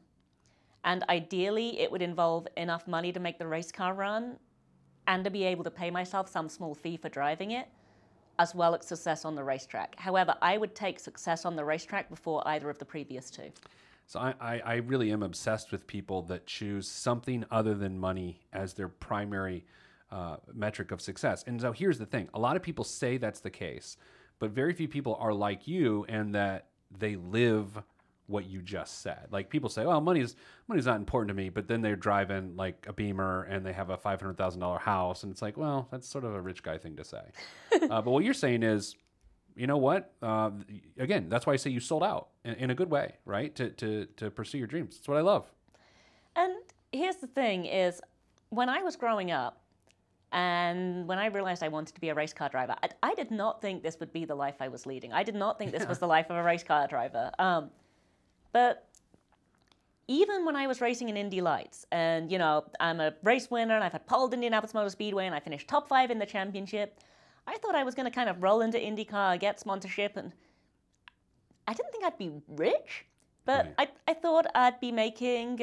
And ideally, it would involve enough money to make the race car run and to be able to pay myself some small fee for driving it, as well as success on the racetrack. However, I would take success on the racetrack before either of the previous two. So I really am obsessed with people that choose something other than money as their primary metric of success. And so here's the thing. A lot of people say that's the case, but very few people are like you and that they live what you just said. Like people say, well, money's not important to me, but then they're driving like a Beamer and they have a $500,000 house. And it's like, well, that's sort of a rich guy thing to say. But what you're saying is, you know what? Again, that's why I say you sold out in a good way, right? To pursue your dreams. That's what I love. And here's the thing is, when I was growing up, and when I realized I wanted to be a race car driver, I did not think this would be the life I was leading. I did not think this was the life of a race car driver. But even when I was racing in Indy Lights, and, I'm a race winner, and I've had pole at Indianapolis Motor Speedway, and I finished top 5 in the championship, I thought I was going to kind of roll into IndyCar, get sponsorship, and I didn't think I'd be rich, but Right. I thought I'd be making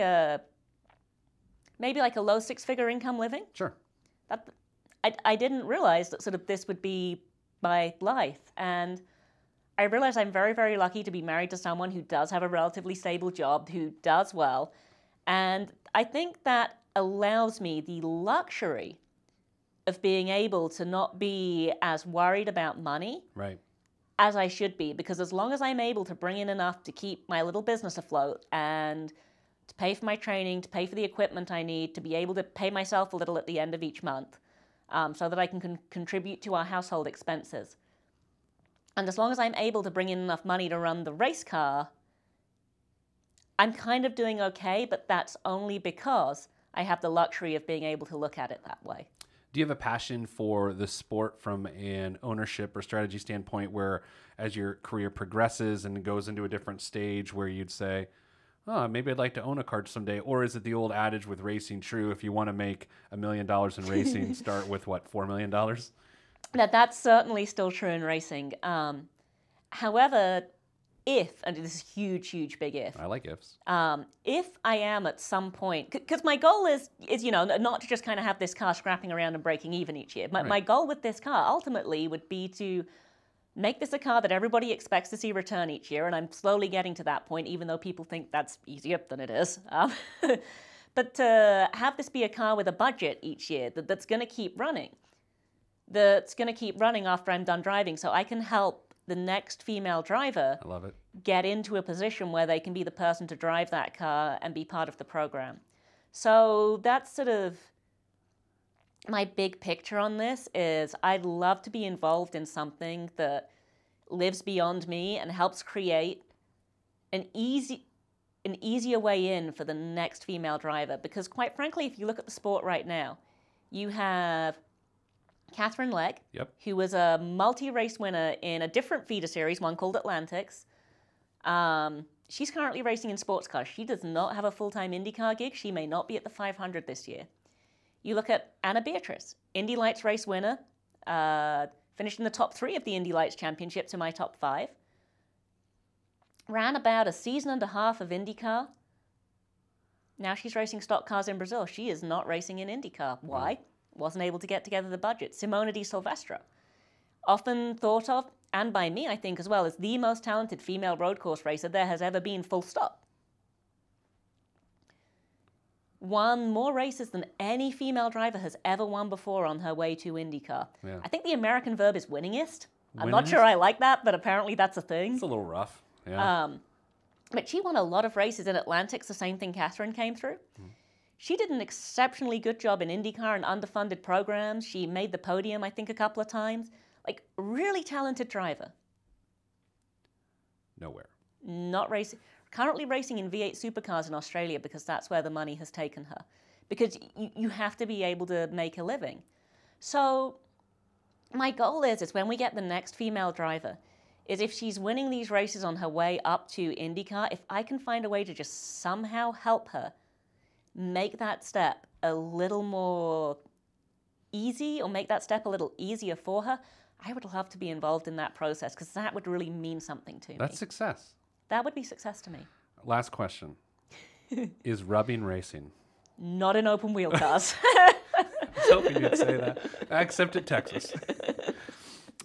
maybe like a low 6-figure income living. Sure. I didn't realize that sort of this would be my life. And I realize I'm very, very lucky to be married to someone who does have a relatively stable job, who does well. And I think that allows me the luxury of being able to not be as worried about money Right. as I should be, because as long as I'm able to bring in enough to keep my little business afloat and to pay for my training, to pay for the equipment I need, to be able to pay myself a little at the end of each month, so that I can contribute to our household expenses. And as long as I'm able to bring in enough money to run the race car, I'm kind of doing okay, but that's only because I have the luxury of being able to look at it that way. Do you have a passion for the sport from an ownership or strategy standpoint where as your career progresses and goes into a different stage where you'd say, oh, maybe I'd like to own a car someday? Or is it the old adage with racing true? If you want to make $1 million in racing, start with what, $4 million? Now, that's certainly still true in racing. However, if, and this is huge, huge, big if, I like ifs. if I am at some point, because my goal is not to just kind of have this car scrapping around and breaking even each year. My goal with this car ultimately would be to make this a car that everybody expects to see return each year, and I'm slowly getting to that point, even though people think that's easier than it is. But to have this be a car with a budget each year that's going to keep running, after I'm done driving, so I can help the next female driver I love it. get into a position where they can be the person to drive that car and be part of the program. So that's sort of my big picture on this is I'd love to be involved in something that lives beyond me and helps create an easier way in for the next female driver. Because quite frankly, if you look at the sport right now, you have Catherine Legg, who was a multi-race winner in a different feeder series, one called Atlantics. She's currently racing in sports cars. She does not have a full-time IndyCar gig. She may not be at the 500 this year. You look at Anna Beatrice, Indy Lights race winner, finished in the top 3 of the Indy Lights Championships in my top 5. Ran about a season and a half of IndyCar. Now she's racing stock cars in Brazil. She is not racing in IndyCar. Why? Wasn't able to get together the budget. Simona Di Silvestro, often thought of, and by me I think as well, as the most talented female road course racer there has ever been, full stop. Won more races than any female driver has ever won before on her way to IndyCar. Yeah. I think the American verb is winningest. I'm not sure I like that, but apparently that's a thing. It's a little rough. Yeah. But she won a lot of races in Atlantics, the same thing Catherine came through. She did an exceptionally good job in IndyCar and underfunded programs. She made the podium, I think, a couple of times. Like, really talented driver. Nowhere. Not racing. Currently racing in V8 supercars in Australia because that's where the money has taken her. Because you have to be able to make a living. So my goal is when we get the next female driver, is if she's winning these races on her way up to IndyCar, if I can find a way to just somehow help her make that step a little more easy or make that step a little easier for her, I would love to be involved in that process because that would really mean something to me. That's success. That would be success to me. Last question. Is rubbing racing? Not in open wheel cars. I was hoping you'd say that. Except at Texas.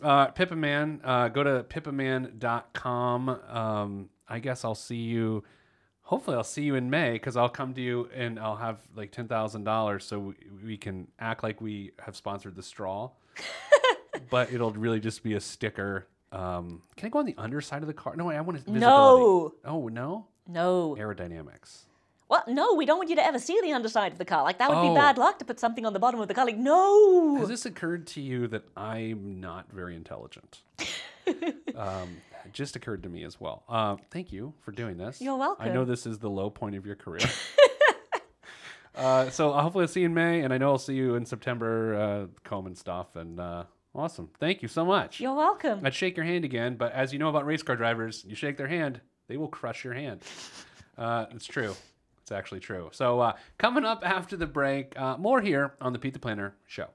Pippa Mann, go to pippamann.com. I guess I'll see you. Hopefully I'll see you in May because I'll come to you and I'll have like $10,000 so we can act like we have sponsored the straw. But it'll really just be a sticker. Can I go on the underside of the car? No, I want visibility. No. Oh, no? No. Aerodynamics. Well, no, we don't want you to ever see the underside of the car. Like, that would be bad luck to put something on the bottom of the car. Like, no. Has this occurred to you that I'm not very intelligent? Just occurred to me as well. Thank you for doing this. You're welcome. I know this is the low point of your career. So hopefully I'll see you in May, and I know I'll see you in September, combing stuff. And awesome. Thank you so much. You're welcome. I'd shake your hand again, but as you know about race car drivers, you shake their hand, they will crush your hand. It's true. It's actually true. So coming up after the break, more here on the Pete the Planner Show.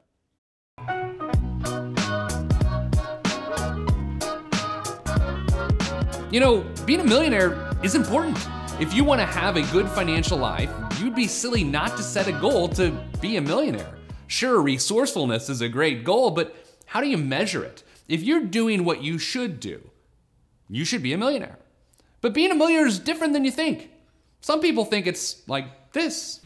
You know, being a millionaire is important. If you want to have a good financial life, you'd be silly not to set a goal to be a millionaire. Sure, resourcefulness is a great goal, but how do you measure it? If you're doing what you should do, you should be a millionaire. But being a millionaire is different than you think. Some people think it's like this.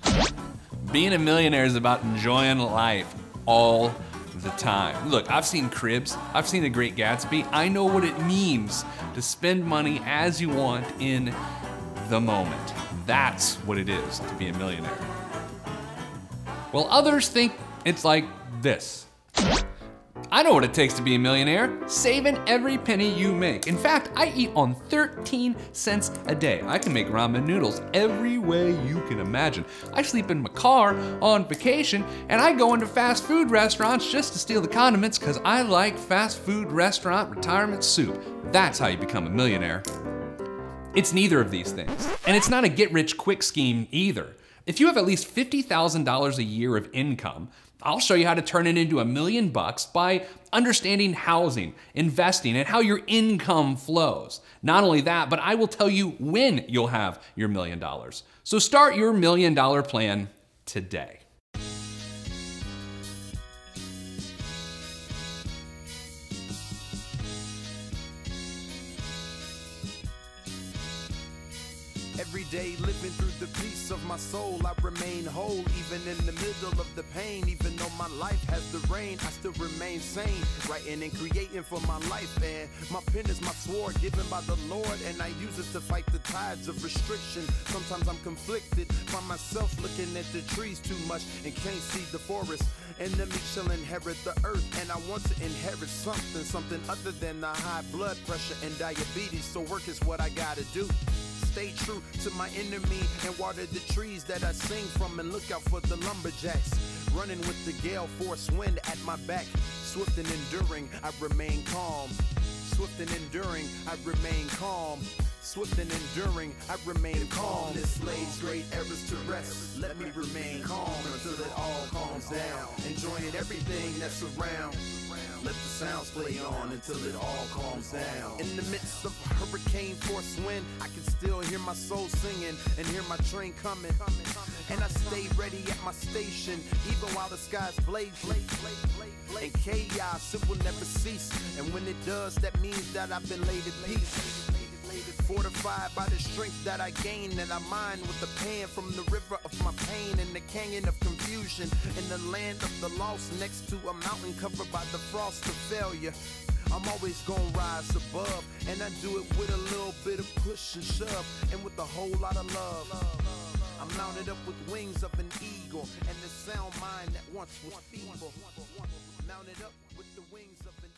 Being a millionaire is about enjoying life all the time. Look, I've seen Cribs, I've seen The Great Gatsby. I know what it means to spend money as you want in the moment. That's what it is to be a millionaire. While others think it's like this. I know what it takes to be a millionaire, saving every penny you make. In fact, I eat on 13 cents a day. I can make ramen noodles every way you can imagine. I sleep in my car on vacation, and I go into fast food restaurants just to steal the condiments because I like fast food restaurant retirement soup. That's how you become a millionaire. It's neither of these things, and it's not a get-rich-quick scheme either. If you have at least $50,000 a year of income, I'll show you how to turn it into $1 million by understanding housing, investing, and how your income flows. Not only that, but I will tell you when you'll have your $1 million. So start your $1 million plan today. Every day living through the peace of my soul, I remain whole, even in the middle of the pain. Even though my life has the rain, I still remain sane, writing and creating for my life. And my pen is my sword given by the Lord, and I use it to fight the tides of restriction. Sometimes I'm conflicted, find myself looking at the trees too much and can't see the forest. And the meek shall inherit the earth, and I want to inherit something other than the high blood pressure and diabetes. So work is what I gotta do. Stay true to my enemy and water the trees that I sing from, and look out for the lumberjacks running with the gale force wind at my back. Swift and enduring, I remain calm. Swift and enduring, I remain calm. Swift and enduring, I remain calm. This lays great errors to rest. Let me remain calm until it all calms down. Enjoying everything that's around. Let the sounds play on until it all calms down. In the midst of hurricane force wind, I can still hear my soul singing and hear my train coming. And I stay ready at my station, even while the skies blaze. And chaos, it will never cease. And when it does, that means that I've been laid at peace. Fortified by the strength that I gain, and I mine with the pan from the river of my pain and the canyon of confusion, in the land of the lost, next to a mountain covered by the frost of failure. I'm always gonna rise above, and I do it with a little bit of push and shove, and with a whole lot of love. I'm mounted up with wings of an eagle, and the sound mind that once was feeble. Mounted up with the wings of an